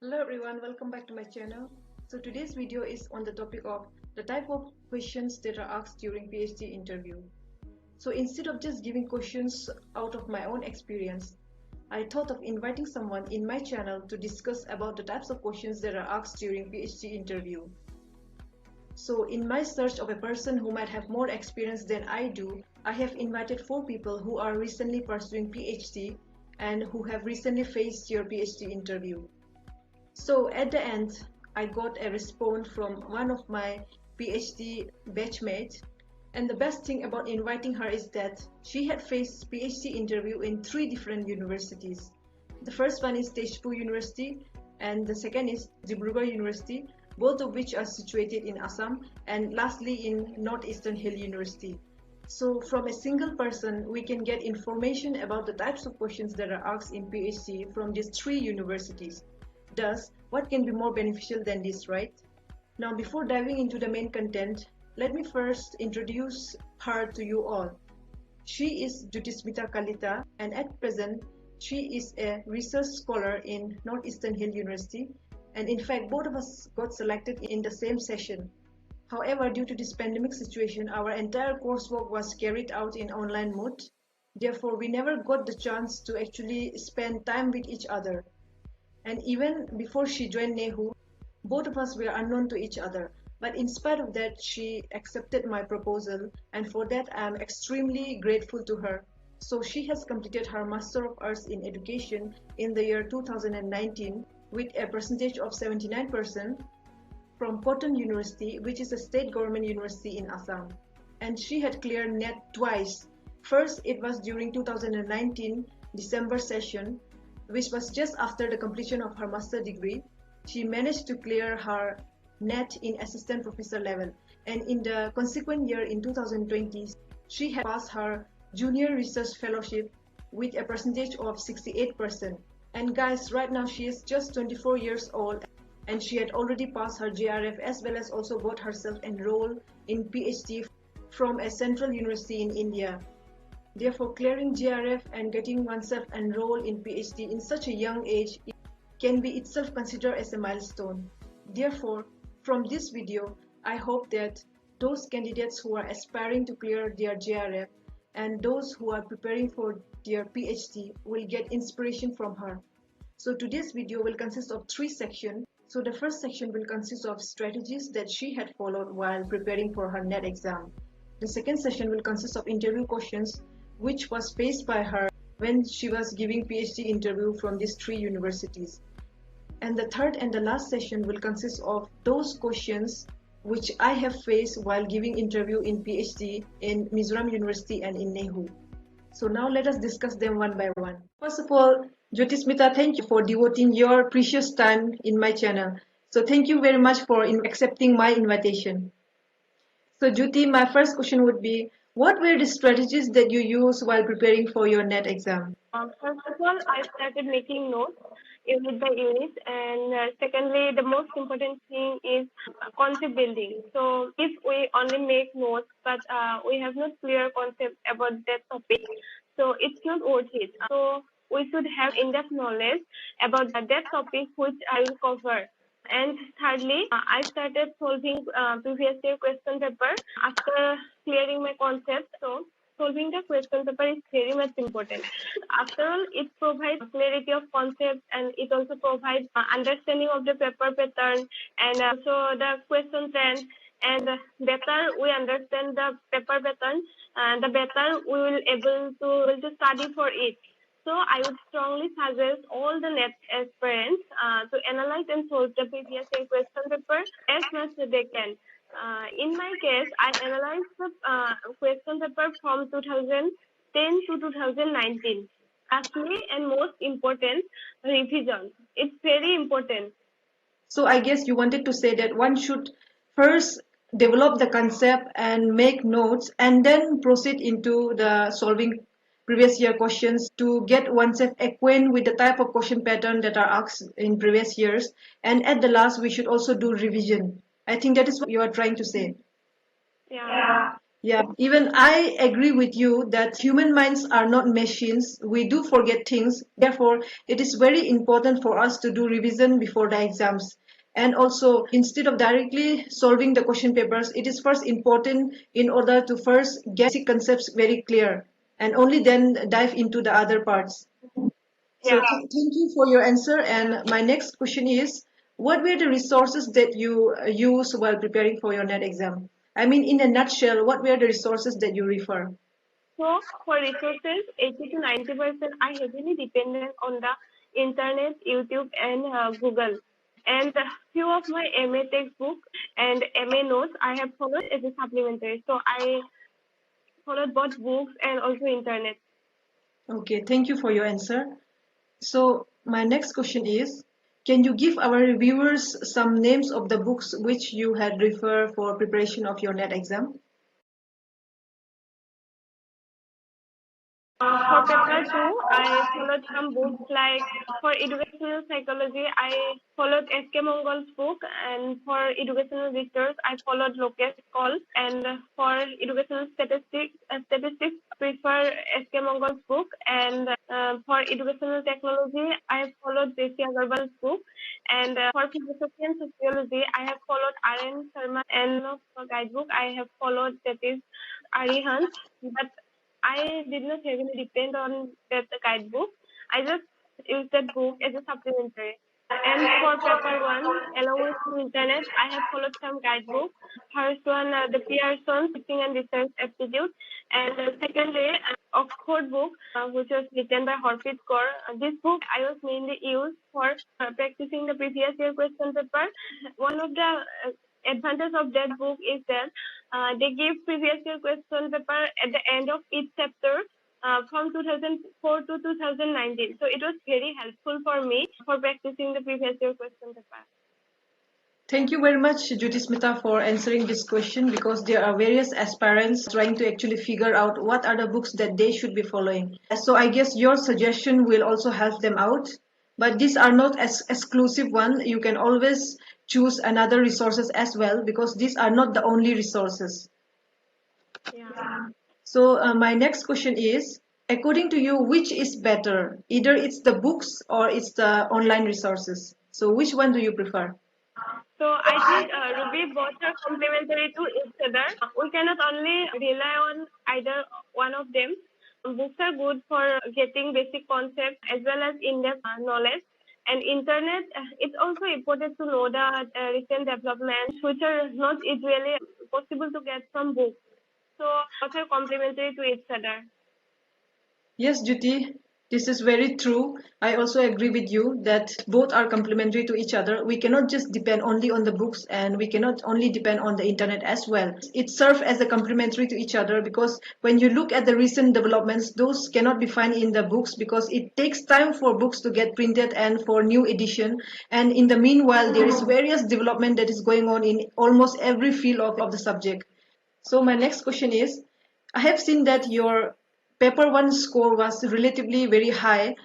Hello everyone, welcome back to my channel. So today's video is on the topic of the type of questions that are asked during PhD interview. So instead of just giving questions out of my own experience, I thought of inviting someone in my channel to discuss about the types of questions that are asked during PhD interview. So in my search of a person who might have more experience than I do, I have invited 4 people who are recently pursuing PhD and who have recently faced your PhD interview. So at the end, I got a response from one of my PhD batchmates, and the best thing about inviting her is that she had faced PhD interview in 3 different universities. The first one is Tezpur University, and the second is Dibrugarh University, both of which are situated in Assam, and lastly in Northeastern Hill University. So from a single person, we can get information about the types of questions that are asked in PhD from these 3 universities. Thus, what can be more beneficial than this, right? Now, before diving into the main content, let me first introduce her to you all. She is Jyotismita Kalita, and at present, she is a research scholar in Northeastern Hill University, and in fact, both of us got selected in the same session. However, due to this pandemic situation, our entire coursework was carried out in online mode. Therefore, we never got the chance to actually spend time with each other. And even before she joined NEHU, both of us were unknown to each other. But in spite of that, she accepted my proposal, and for that I am extremely grateful to her. So she has completed her Master of Arts in Education in the year 2019 with a percentage of 79% from Cotton University, which is a state government university in Assam. And she had cleared NET twice. First, it was during 2019 December session, which was just after the completion of her master degree. She managed to clear her NET in assistant professor level, and in the consequent year in 2020, she had passed her junior research fellowship with a percentage of 68%. And guys, right now she is just 24 years old, and she had already passed her JRF as well as also got herself enrolled in PhD from a central university in India. Therefore, clearing JRF and getting oneself enrolled in PhD in such a young age can be itself considered as a milestone. Therefore, from this video, I hope that those candidates who are aspiring to clear their JRF and those who are preparing for their PhD will get inspiration from her. So today's video will consist of 3 sections. So the first section will consist of strategies that she had followed while preparing for her NET exam. The second session will consist of interview questions which was faced by her when she was giving PhD interview from these 3 universities. And the third and the last session will consist of those questions which I have faced while giving interview in PhD in Mizoram University and in NEHU. So now let us discuss them one by one. First of all, Jyotismita, thank you for devoting your precious time in my channel. So thank you very much for accepting my invitation. So Jyoti, my first question would be, what were the strategies that you used while preparing for your NET exam? First of all, I started making notes unit by unit, and secondly, the most important thing is concept building. So if we only make notes, but we have not clear concept about that topic, so it's not worth it. So we should have in-depth knowledge about that topic which I will cover. And thirdly, I started solving previous year question paper after clearing my concept. So solving the question paper is very much important. After all, it provides clarity of concept, and it also provides understanding of the paper pattern and also the question trend. And better we understand the paper pattern, the better we will able to study for it. So I would strongly suggest all the NET aspirants to analyze and solve the previous year question paper as much as they can. In my case, I analyzed the question paper from 2010 to 2019. Lastly, and most important, revision. It's very important. So I guess you wanted to say that one should first develop the concept and make notes and then proceed into the solving previous year questions to get oneself acquainted with the type of question pattern that are asked in previous years. And at the last, we should also do revision. I think that is what you are trying to say. Yeah. Yeah, even I agree with you that human minds are not machines. We do forget things. Therefore, it is very important for us to do revision before the exams. And also, instead of directly solving the question papers, it is first important in order to first get concepts very clear and only then dive into the other parts. So Yeah. thank you for your answer. And my next question is, what were the resources that you use while preparing for your NET exam? I mean, in a nutshell, what were the resources that you refer? So for resources, 80 to 90% are heavily dependent on the internet, YouTube, and Google. And a few of my MA textbook and MA notes I have followed as a supplementary. So I followed both books and also internet. Okay, thank you for your answer. So my next question is, can you give our reviewers some names of the books which you had referred for preparation of your NET exam? For paper two, I followed some books like for educational psychology, I followed S.K. Mongol's book, and for educational research, I followed Lokesh Kaul, and for educational statistics, prefer S.K. Mongol's book, and for educational technology, I followed J.C. Agarwal's book, and for philosophy and sociology, I have followed R.N. Sharma, and for guidebook, I have followed that is Arihant, but I did not heavily depend on that guidebook. I just used that book as a supplementary. And for paper one, along with the internet, I have followed some guidebook. First one, the Pearson's Teaching and Research Aptitude, and secondly, an Oxford book, which was written by Harpreet Kaur. This book I was mainly used for practicing the previous year question paper. One of the advantage of that book is that they give previous year question paper at the end of each chapter from 2004 to 2019. So it was very helpful for me for practicing the previous year question paper. Thank you very much, Jyoti Smita, for answering this question because there are various aspirants trying to actually figure out what are the books that they should be following. So I guess your suggestion will also help them out. But these are not as exclusive one. You can always choose another resources as well because these are not the only resources. Yeah. So my next question is, according to you, which is better? Either it's the books or it's the online resources. So which one do you prefer? So I think Ruby both are complementary to each other. We cannot only rely on either one of them. Books are good for getting basic concepts as well as in-depth knowledge. And internet, it's also important to know the recent developments which are not usually possible to get from books. So both are complementary to each other. Yes, Jyoti, this is very true. I also agree with you that both are complementary to each other. We cannot just depend only on the books and we cannot only depend on the internet as well. It serves as a complementary to each other because when you look at the recent developments, those cannot be found in the books because it takes time for books to get printed and for new edition. And in the meanwhile, there is various development that is going on in almost every field of the subject. So my next question is, I have seen that your paper one score was relatively very high,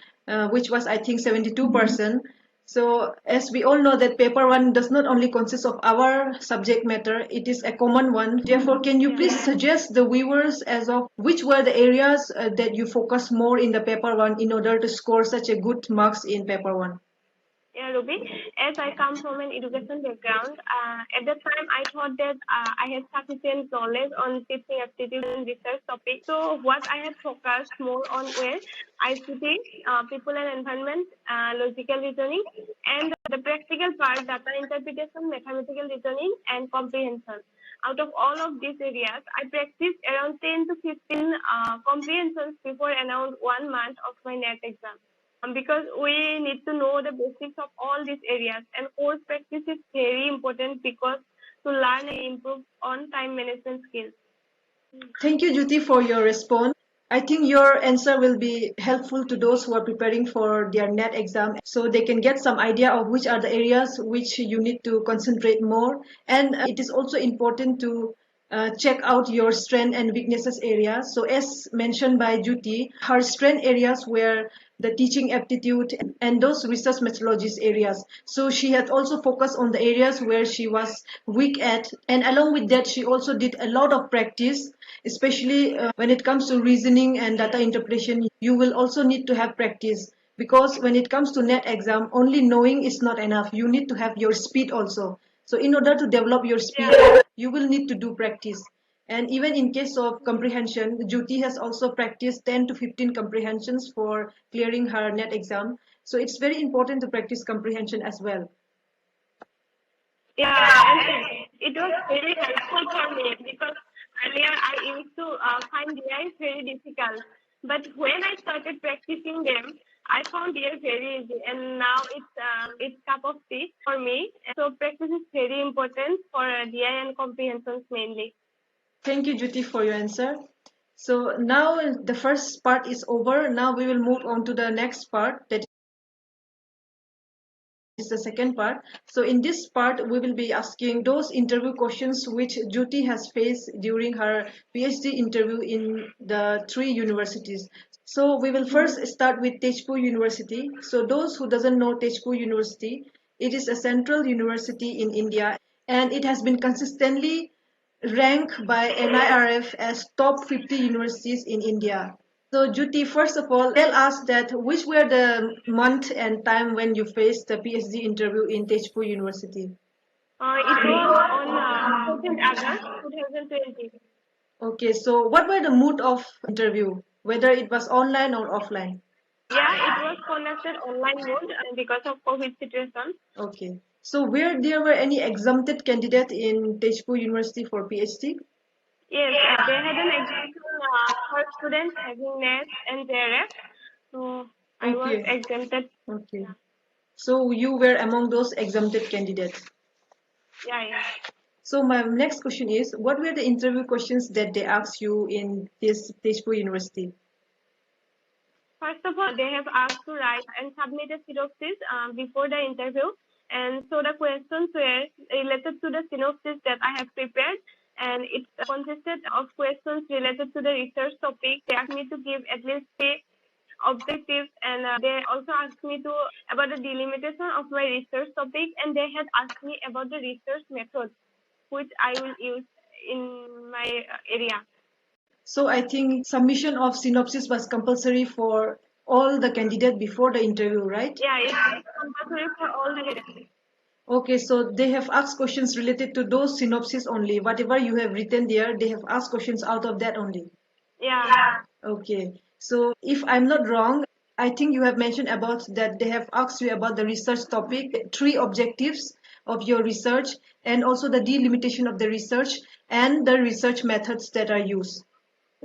which was I think 72%. So as we all know that paper one does not only consist of our subject matter, it is a common one. Therefore, can you please Yeah. suggest the viewers as of which were the areas that you focus more in the paper one in order to score such a good marks in paper one? Yeah, Ruby. As I come from an education background, at that time I thought that I had sufficient knowledge on teaching aptitude and research topics. So what I had focused more on were ICT, people and environment, logical reasoning, and the practical part, data interpretation, mathematical reasoning, and comprehension. Out of all of these areas, I practiced around 10 to 15 comprehensions before around 1 month of my NET exam because we need to know the basics of all these areas, and course practice is very important because to learn and improve on time management skills. Thank you, Jyoti, for your response. I think your answer will be helpful to those who are preparing for their NET exam so they can get some idea of which are the areas which you need to concentrate more. And it is also important to check out your strength and weaknesses areas. So as mentioned by Jyoti, her strength areas were the teaching aptitude, and those research methodologies areas. So she had also focused on the areas where she was weak at, and along with that she also did a lot of practice, especially when it comes to reasoning and data interpretation. You will also need to have practice, because when it comes to net exam, only knowing is not enough. You need to have your speed also. So in order to develop your speed, you will need to do practice. And even in case of comprehension, Jyoti has also practiced 10 to 15 comprehensions for clearing her net exam. So it's very important to practice comprehension as well. Yeah, and it was very helpful for me because earlier I used to find DIs very difficult. But when I started practicing them, I found DI very easy, and now it's cup of tea for me. So practice is very important for DI and comprehensions mainly. Thank you, Jyoti, for your answer. So now the first part is over. Now we will move on to the next part, that is the second part. So in this part, we will be asking those interview questions which Jyoti has faced during her PhD interview in the three universities. So we will first start with Tezpur University. So those who doesn't know Tezpur University, it is a central university in India, and it has been consistently ranked by NIRF as top 50 universities in India. So Jyoti, first of all, tell us that which were the month and time when you faced the PhD interview in Tezpur University. It was on 14th August 2020. Okay, so what were the mood of interview, whether it was online or offline? Yeah, it was conducted online mode because of COVID situation. Okay, so were there were any exempted candidate in Tezpur University for PhD? Yes, they had an exemption for students having NET and JRF. So I was Okay, exempted. okay. So you were among those exempted candidates. Yeah, yeah. So my next question is, what were the interview questions that they asked you in this Tezpur University? First of all, they have asked to write and submit a synopsis before the interview. And so the questions were related to the synopsis that I have prepared. And it consisted of questions related to the research topic. They asked me to give at least three objectives, and they also asked me to about the delimitation of my research topic, and they had asked me about the research method which I will use in my area. So I think submission of synopsis was compulsory for all the candidate before the interview, right? Yeah, it is compulsory for all the candidates. Okay, so they have asked questions related to those synopsis only. Whatever you have written there, they have asked questions out of that only. Yeah. Okay, so if I'm not wrong, I think you have mentioned about that they have asked you about the research topic, three objectives of your research, and also the delimitation of the research and the research methods that are used.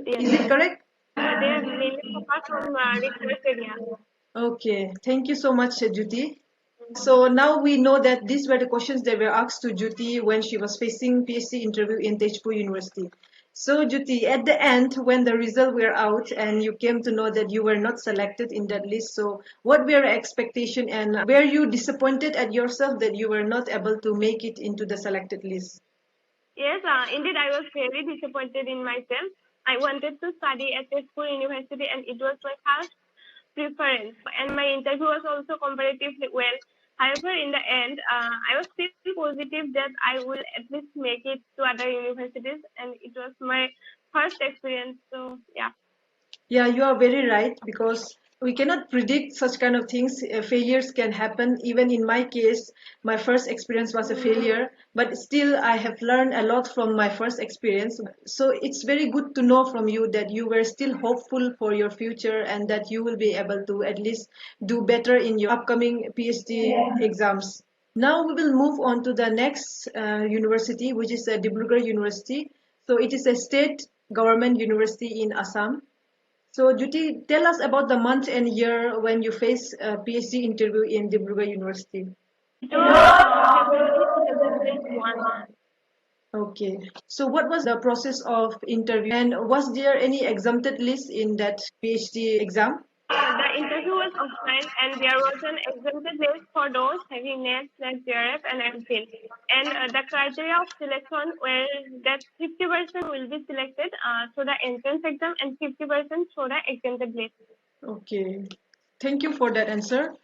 Yes. Is it correct? They are mainly focused on research area. Okay, thank you so much, Jyoti. So now we know that these were the questions that were asked to Jyoti when she was facing PhD interview in Tezpur University. So Jyoti, at the end, when the results were out and you came to know that you were not selected in that list, so what were your expectation and were you disappointed at yourself that you were not able to make it into the selected list? Yes, indeed, I was very disappointed in myself. I wanted to study at a school university, and it was my first preference. And my interview was also comparatively well. However, in the end, I was still positive that I will at least make it to other universities, and it was my first experience. So, yeah. Yeah, you are very right, because we cannot predict such kind of things. Failures can happen. Even in my case, my first experience was a failure, but still I have learned a lot from my first experience. So it's very good to know from you that you were still hopeful for your future and that you will be able to at least do better in your upcoming PhD exams. Now we will move on to the next university, which is Dibrugarh University. So it is a state government university in Assam. So, Jyoti, tell us about the month and year when you faced a PhD interview in Dibrugarh University. It was February 2021. Okay. So, what was the process of interview, and was there any exempted list in that PhD exam? The interview was offline, and there was an exempted list for those having NET, JRF, and MPhil. And the criteria of selection were that 50% will be selected through the entrance exam and 50% through the exempted list. Okay. Thank you for that answer.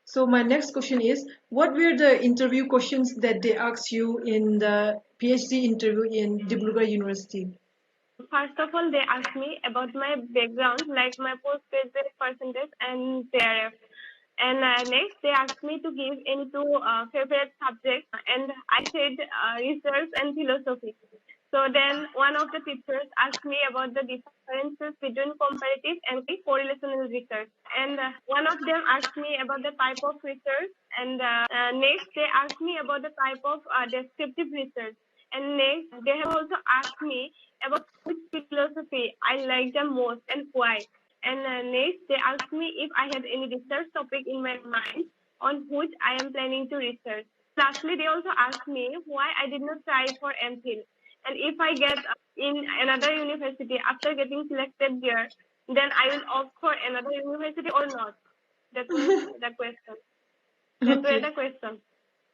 So my next question is, what were the interview questions that they asked you in the PhD interview in Dibrugarh University? First of all, they asked me about my background, like my postgraduate percentage and thereof. And next, they asked me to give any two favorite subjects, and I said research and philosophy. So then one of the teachers asked me about the differences between comparative and correlational research. And one of them asked me about the type of research. And next, they asked me about the type of descriptive research. And next, they have also asked me about which philosophy I like the most and why. And next, they asked me if I had any research topic in my mind on which I am planning to research. Lastly, they also asked me why I did not try for MPhil, and if I get in another university after getting selected there, then I will opt for another university or not. That was the question. That were Okay. the questions.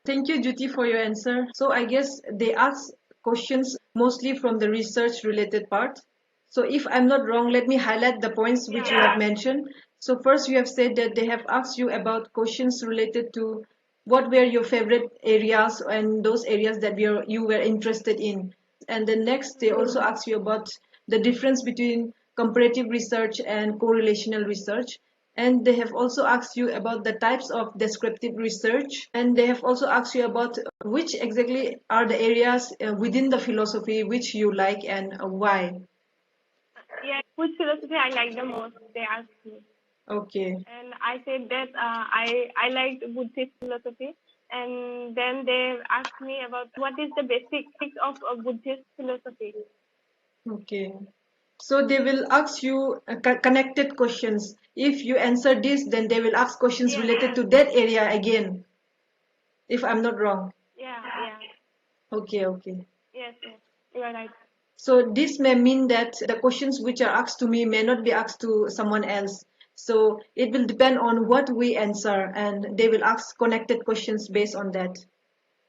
Thank you, Juti, for your answer. So I guess they ask questions mostly from the research related part. So if I'm not wrong, let me highlight the points which you have Yeah. mentioned. So first you have said that they have asked you about questions related to what were your favorite areas and those areas that you were interested in. And then next they also ask you about the difference between comparative research and correlational research. And they have also asked you about the types of descriptive research, and they have also asked you about which exactly are the areas within the philosophy which you like and why. Yeah. Which philosophy I like the most? They asked me. Okay. And I said that I liked Buddhist philosophy. And then they asked me about what is the basics of Buddhist philosophy. Okay. So they will ask you connected questions. If you answer this, then they will ask questions Yeah, related to that area again, if I'm not wrong. yeah, yeah. Okay, okay. Yes, yes. You are right. So this may mean that the questions which are asked to me may not be asked to someone else. So it will depend on what we answer, and they will ask connected questions based on that.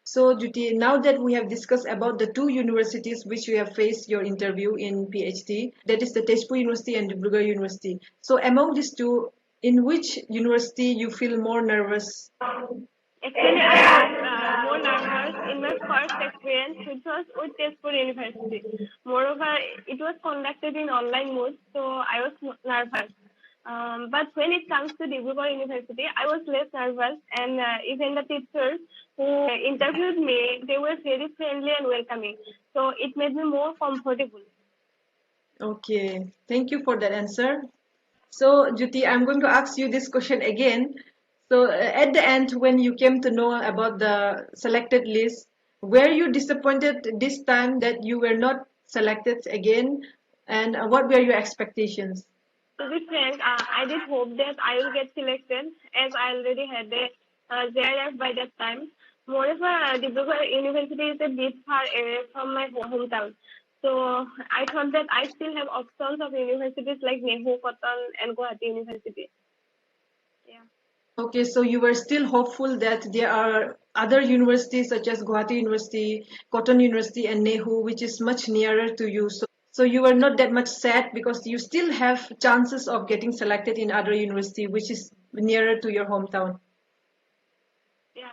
So Juti, now that we have discussed about the two universities which you have faced your interview in PhD, that is the Tezpur University and Dibrugarh University. So among these two, in which university you feel more nervous? Actually, I was more nervous in my first experience, which was with Tezpur University. Moreover, it was conducted in online mode, so I was nervous. But when it comes to Dibrugarh University, I was less nervous, and even the teachers who interviewed me, they were very friendly and welcoming. So it made me more comfortable. Okay, thank you for that answer. So, Juti, I'm going to ask you this question again. So, at the end, when you came to know about the selected list, were you disappointed this time that you were not selected again? And what were your expectations? To be frank, I did hope that I will get selected as I already had a JRF by that time. Moreover, Dibrugarh University is a bit far away from my hometown. So I thought that I still have options of universities like Nehu, Cotton, and Guwahati University. Yeah. Okay, so you were still hopeful that there are other universities such as Guwahati University, Cotton University, and Nehu, which is much nearer to you. So you were not that much sad because you still have chances of getting selected in other university, which is nearer to your hometown. Yeah.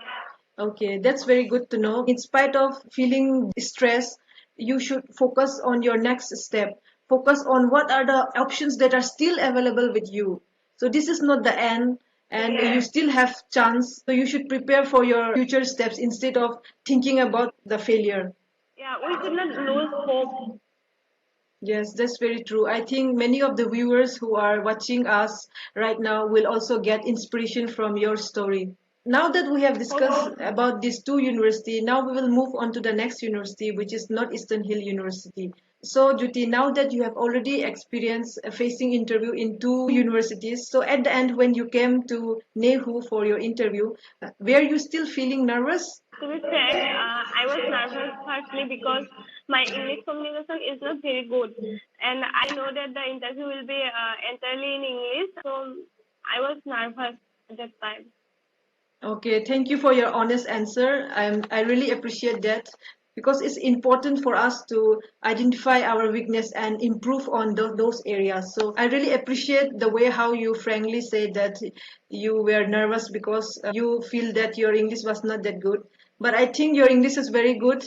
Okay, that's very good to know. In spite of feeling stress, you should focus on your next step. Focus on what are the options that are still available with you. So this is not the end, and you Yeah. still have chance. So you should prepare for your future steps instead of thinking about the failure. Yeah. We should not lose hope. Yes, that's very true. I think many of the viewers who are watching us right now will also get inspiration from your story. Now that we have discussed Hopefully. about these two universities, now we will move on to the next university, which is Northeastern Hill University. So, Juti, now that you have already experienced facing interview in two universities, so at the end when you came to Nehu for your interview, were you still feeling nervous? To be frank, I was nervous firstly because my English communication is not very good, and I know that the interview will be entirely in English, so I was nervous at that time. Okay, thank you for your honest answer. I really appreciate that because it's important for us to identify our weakness and improve on those areas. So I really appreciate the way how you frankly said that you were nervous because you feel that your English was not that good. But I think your English is very good.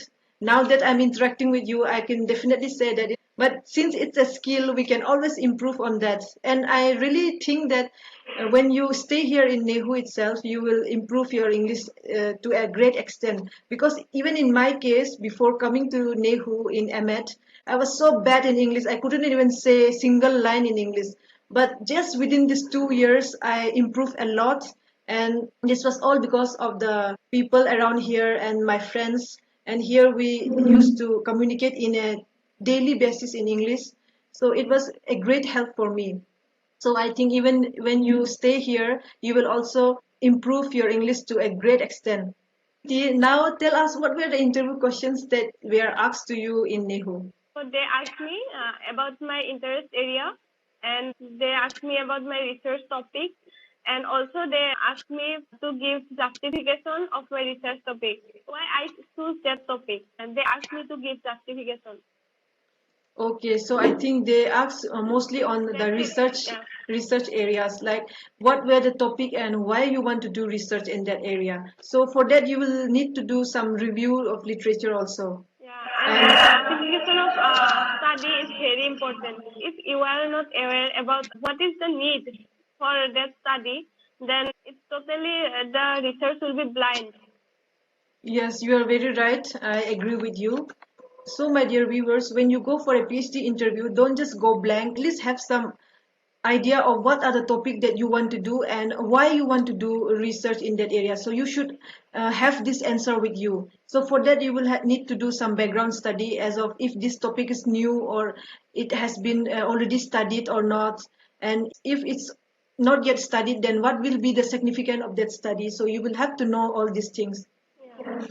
Now that I'm interacting with you, I can definitely say that. But since it's a skill, we can always improve on that. And I really think that when you stay here in Nehu itself, you will improve your English to a great extent. Because even in my case, before coming to Nehu in Emet, I was so bad in English. I couldn't even say a single line in English. But just within these 2 years, I improved a lot. And this was all because of the people around here and my friends. And here we used to communicate in a daily basis in English. So it was a great help for me. So I think even when you stay here, you will also improve your English to a great extent. Now tell us what were the interview questions that were asked to you in Nehu. So they asked me about my interest area, and they asked me about my research topic, and also they asked me to give justification of my research topic, why I choose that topic, and they asked me to give justification. Okay, so I think they asked mostly on the research areas, like what were the topic and why you want to do research in that area. So for that you will need to do some review of literature also. Yeah, and justification of study is very important. If you are not aware about what is the need for that study, then it's totally the research will be blind. Yes, you are very right. I agree with you. So, my dear viewers, when you go for a PhD interview, don't just go blank. At least have some idea of what are the topic that you want to do and why you want to do research in that area. So you should have this answer with you. So for that you will need to do some background study as of if this topic is new or it has been already studied or not. And if it's not yet studied, then what will be the significance of that study? So you will have to know all these things. Yeah.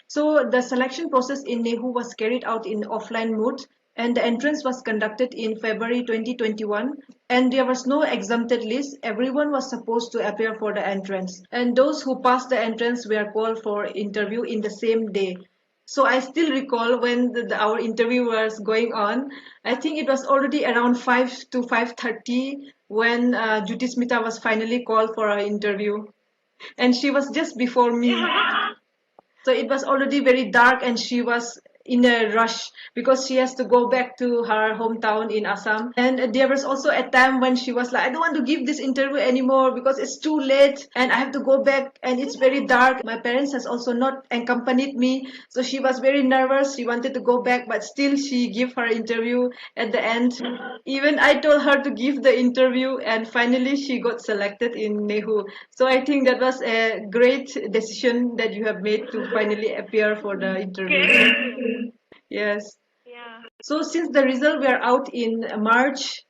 So the selection process in Nehu was carried out in offline mode, and the entrance was conducted in February 2021, and there was no exempted list. Everyone was supposed to appear for the entrance, and those who passed the entrance were called for interview in the same day. So I still recall when our interview was going on. I think it was already around 5 to 5:30 when Jyoti Smita was finally called for our interview, and she was just before me. Yeah. So it was already very dark and she was in a rush because she has to go back to her hometown in Assam. And there was also a time when she was like, I don't want to give this interview anymore because it's too late and I have to go back and it's very dark. My parents has also not accompanied me. So she was very nervous. She wanted to go back, but still she gave her interview at the end. Even I told her to give the interview and finally she got selected in Nehu. So I think that was a great decision that you have made to finally appear for the interview. Yes. Yeah. So since the result were out in March,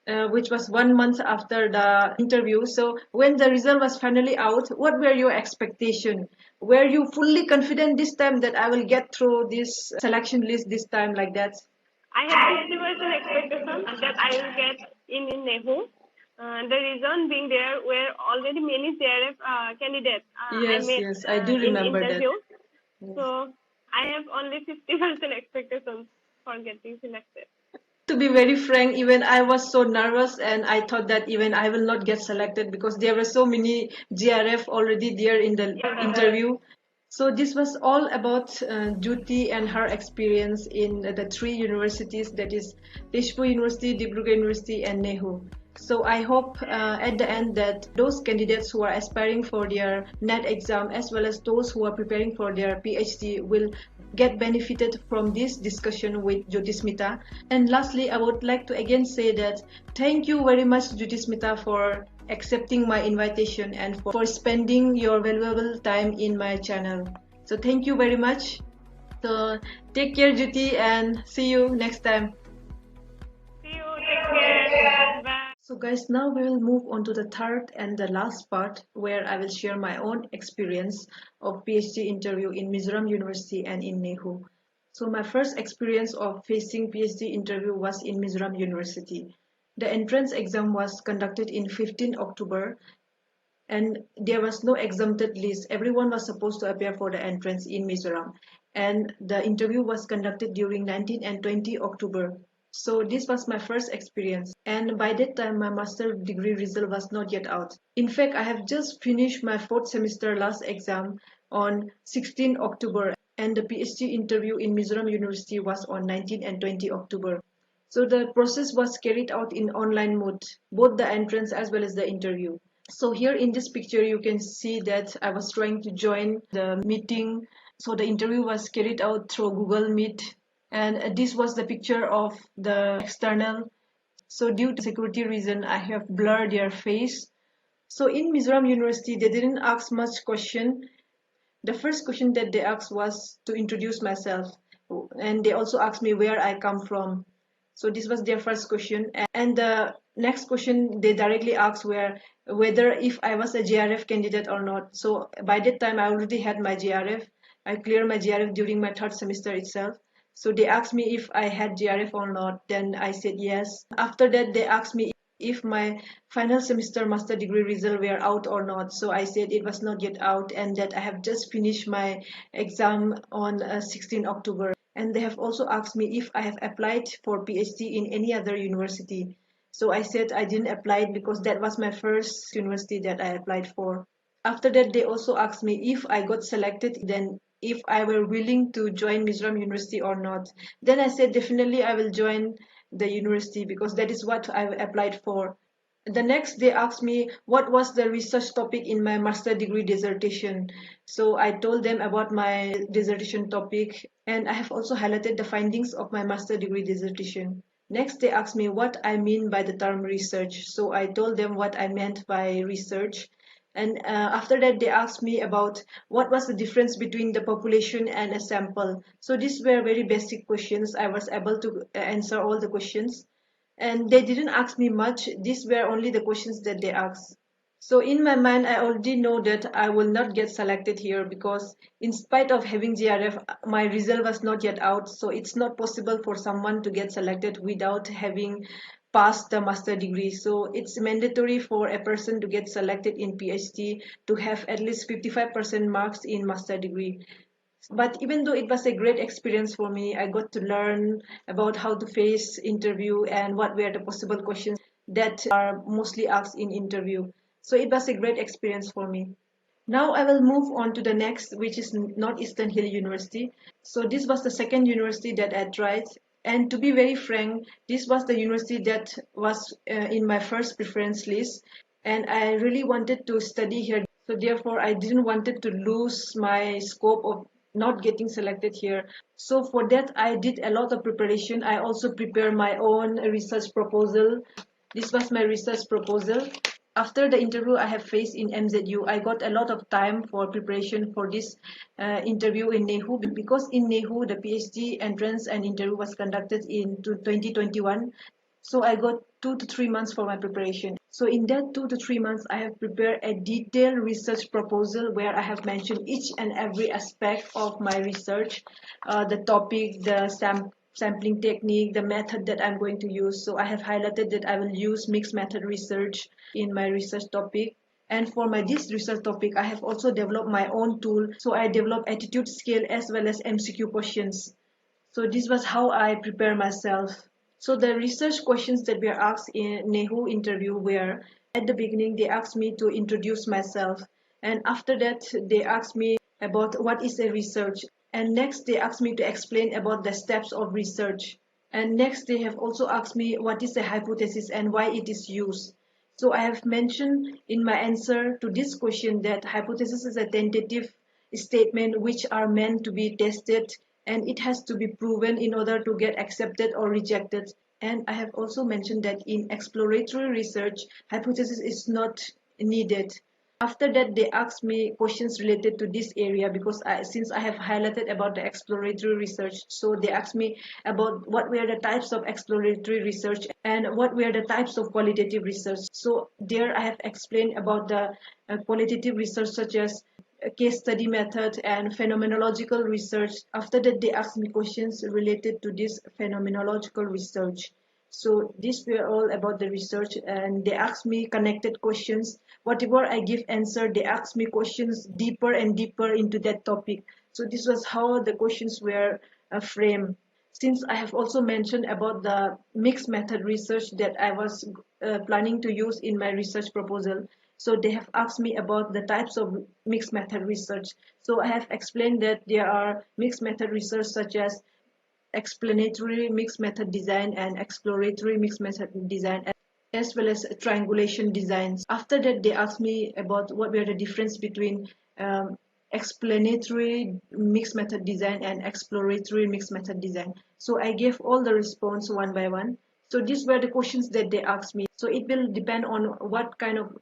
which was 1 month after the interview. So when the result was finally out, what were your expectations? Were you fully confident this time that I will get through this selection list this time like that? I have 50% expectation that I will get in Nehu. The reason being there were already many CRF candidates I Yes, met yes, I do in remember that. interview. Yes. So I have only 50% expectations for getting selected. To be very frank, even I was so nervous and I thought that even I will not get selected because there were so many GRF already there in the Yeah. interview. So this was all about Jyoti and her experience in the three universities, that is Tezpur University, Dibrugarh University and Nehu. So I hope at the end that those candidates who are aspiring for their NET exam as well as those who are preparing for their PhD will get benefited from this discussion with Jyoti Smita. And lastly, I would like to again say that thank you very much Jyoti Smita for accepting my invitation and for spending your valuable time in my channel. So thank you very much. So take care Jyoti and see you next time. See you. Take care. Bye. So guys, now we will move on to the third and the last part where I will share my own experience of PhD interview in Mizoram University and in Nehu. So my first experience of facing PhD interview was in Mizoram University. The entrance exam was conducted in 15 October and there was no exempted list. Everyone was supposed to appear for the entrance in Mizoram, and the interview was conducted during 19 and 20 October. So this was my first experience, and by that time my master degree result was not yet out. In fact, I have just finished my fourth semester last exam on 16 October, and the PhD interview in Mizoram University was on 19 and 20 October. So the process was carried out in online mode, both the entrance as well as the interview. So here in this picture, you can see that I was trying to join the meeting. So the interview was carried out through Google Meet. And this was the picture of the external. So due to security reason, I have blurred their face. So in Mizoram University, they didn't ask much question. The first question that they asked was to introduce myself. And they also asked me where I come from. So this was their first question. And the next question they directly asked were whether if I was a JRF candidate or not. So by that time I already had my JRF. I cleared my JRF during my third semester itself. So they asked me if I had JRF or not. Then I said yes. After that they asked me if my final semester master degree result were out or not. So I said it was not yet out and that I have just finished my exam on 16 October. And they have also asked me if I have applied for PhD in any other university. So I said I didn't apply because that was my first university that I applied for. After that, they also asked me if I got selected, then if I were willing to join Mizoram University or not. Then I said definitely I will join the university because that is what I applied for. The next they asked me what was the research topic in my master degree dissertation. So I told them about my dissertation topic, and I have also highlighted the findings of my master degree dissertation. Next they asked me what I mean by the term research. So I told them what I meant by research. And after that they asked me about what was the difference between the population and a sample. So these were very basic questions. I was able to answer all the questions, and they didn't ask me much. These were only the questions that they asked. So in my mind, I already know that I will not get selected here because in spite of having GRF, my result was not yet out. So it's not possible for someone to get selected without having passed the master degree. So it's mandatory for a person to get selected in PhD to have at least 55% marks in master degree. But even though it was a great experience for me, I got to learn about how to face interview and what were the possible questions that are mostly asked in interview. So it was a great experience for me. Now I will move on to the next, which is Northeastern Hill University. So this was the second university that I tried. And to be very frank, this was the university that was in my first preference list. And I really wanted to study here. So therefore, I didn't wanted to lose my scope of not getting selected here. So for that, I did a lot of preparation. I also prepared my own research proposal. This was my research proposal. After the interview I have faced in MZU, I got a lot of time for preparation for this interview in NEHU because in NEHU the PhD entrance and interview was conducted in 2021. So I got 2 to 3 months for my preparation. So in that 2 to 3 months, I have prepared a detailed research proposal where I have mentioned each and every aspect of my research, the topic, the sampling technique, the method that I'm going to use. So I have highlighted that I will use mixed method research in my research topic. And for my this research topic, I have also developed my own tool. So I developed attitude scale as well as MCQ questions. So this was how I prepare myself. So the research questions that were asked in NEHU interview were, at the beginning they asked me to introduce myself, and after that they asked me about what is a research, and next they asked me to explain about the steps of research, and next they have also asked me what is a hypothesis and why it is used. So I have mentioned in my answer to this question that hypothesis is a tentative statement which are meant to be tested, and it has to be proven in order to get accepted or rejected. And I have also mentioned that in exploratory research, hypothesis is not needed. After that, they asked me questions related to this area because since I have highlighted about the exploratory research, so they asked me about what were the types of exploratory research and what were the types of qualitative research. So there I have explained about the qualitative research such as case study method and phenomenological research. After that, they asked me questions related to this phenomenological research. So these were all about the research, and they asked me connected questions. Whatever I give answer, they asked me questions deeper and deeper into that topic. So this was how the questions were framed. Since I have also mentioned about the mixed method research that I was planning to use in my research proposal, so they have asked me about the types of mixed method research. So I have explained that there are mixed method research such as explanatory mixed method design and exploratory mixed method design, as well as triangulation designs. After that, they asked me about what were the difference between explanatory mixed method design and exploratory mixed method design. So I gave all the response one by one. So these were the questions that they asked me. So it will depend on what kind of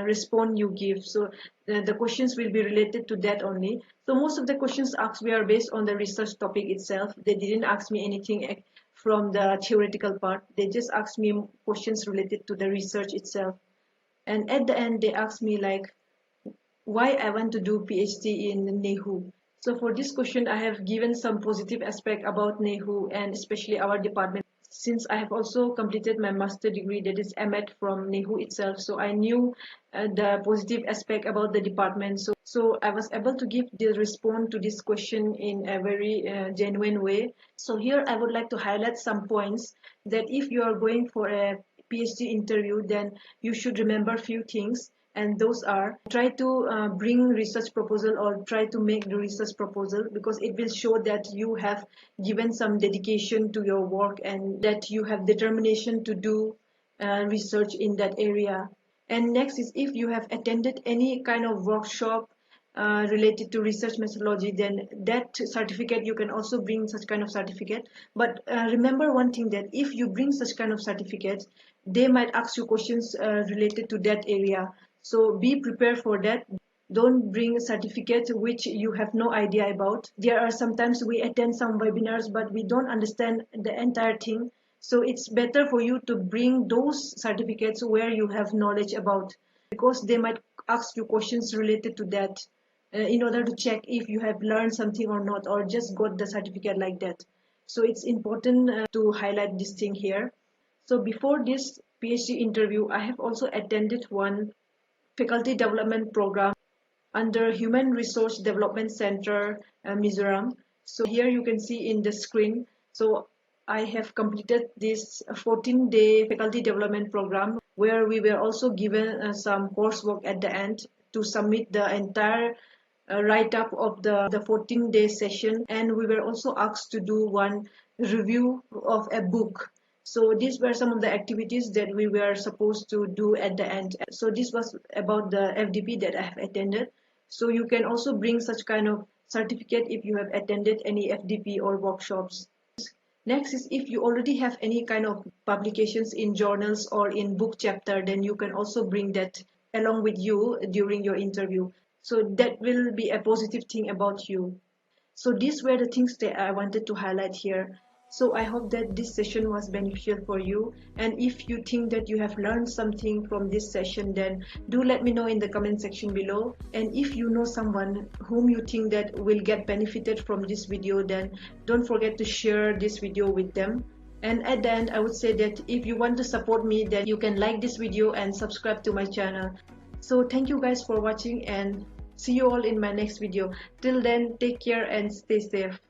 response you give. So the questions will be related to that only. So most of the questions asked were based on the research topic itself. They didn't ask me anything from the theoretical part. They just asked me questions related to the research itself. And at the end, they asked me like why I want to do PhD in NEHU. So for this question, I have given some positive aspect about NEHU and especially our department. Since I have also completed my master degree, that is MEd from NEHU itself, so I knew the positive aspect about the department. So I was able to give the response to this question in a very genuine way. So here I would like to highlight some points that if you are going for a PhD interview, then you should remember few things, and those are try to bring research proposal or try to make the research proposal, because it will show that you have given some dedication to your work and that you have determination to do research in that area. And next is if you have attended any kind of workshop related to research methodology, then that certificate, you can also bring such kind of certificate. But remember one thing, that if you bring such kind of certificates, they might ask you questions related to that area. So be prepared for that. Don't bring certificates which you have no idea about. There are sometimes we attend some webinars but we don't understand the entire thing. So it's better for you to bring those certificates where you have knowledge about, because they might ask you questions related to that in order to check if you have learned something or not, or just got the certificate like that. So it's important to highlight this thing here. So before this PhD interview, I have also attended one faculty development program under Human Resource Development Center, Mizoram. So here you can see in the screen. So I have completed this 14-day faculty development program where we were also given some coursework at the end to submit the entire write-up of the 14-day session, and we were also asked to do one review of a book. So these were some of the activities that we were supposed to do at the end. So this was about the FDP that I have attended. So you can also bring such kind of certificate if you have attended any FDP or workshops. Next is if you already have any kind of publications in journals or in book chapter, then you can also bring that along with you during your interview. So that will be a positive thing about you. So these were the things that I wanted to highlight here. So I hope that this session was beneficial for you. And if you think that you have learned something from this session, then do let me know in the comment section below. And if you know someone whom you think that will get benefited from this video, then don't forget to share this video with them. And at the end, I would say that if you want to support me, then you can like this video and subscribe to my channel. So thank you guys for watching, and see you all in my next video. Till then, take care and stay safe.